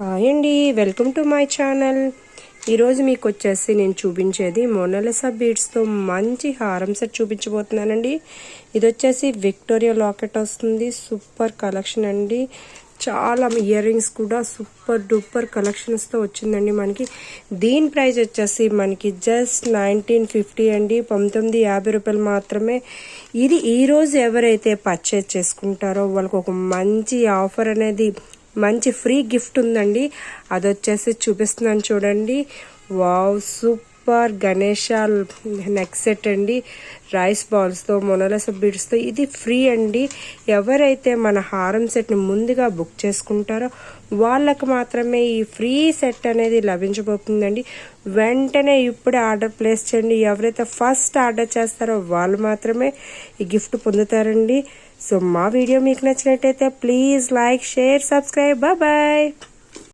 Hi అండి, welcome to my channel. ఈరోజు మీకు వచ్చేసి నేను చూపించేది మోనాలిసా బీడ్స్తో మంచి హారం సెట్ చూపించబోతున్నానండి. ఇది వచ్చేసి విక్టోరియా లాకెట్ వస్తుంది. సూపర్ కలెక్షన్ అండి. చాలా ఇయర్ రింగ్స్ కూడా సూపర్ డూపర్ కలెక్షన్స్తో వచ్చిందండి మనకి. దీని ప్రైస్ వచ్చేసి మనకి జస్ట్ 1950 అండి, 1950 రూపాయలు మాత్రమే. ఇది ఈరోజు ఎవరైతే పర్చేజ్ చేసుకుంటారో వాళ్ళకి ఒక మంచి ఆఫర్ అనేది, మంచి ఫ్రీ గిఫ్ట్ ఉందండి. అది వచ్చేసి చూపిస్తున్నాను చూడండి. Wow, super Ganesha neck set అండి, రైస్ బాల్స్తో మోనాలిసా బీడ్స్తో. ఇది ఫ్రీ అండి. ఎవరైతే మన హారం సెట్ని ముందుగా బుక్ చేసుకుంటారో వాళ్ళకు మాత్రమే ఈ ఫ్రీ సెట్ అనేది లభించబోతుందండి. వెంటనే ఇప్పుడే ఆర్డర్ ప్లేస్ చేయండి. ఎవరైతే ఫస్ట్ ఆర్డర్ చేస్తారో వాళ్ళు మాత్రమే ఈ గిఫ్ట్ పొందుతారండి. సో మా వీడియో మీకు నచ్చినట్టయితే please like, share, subscribe. Bye.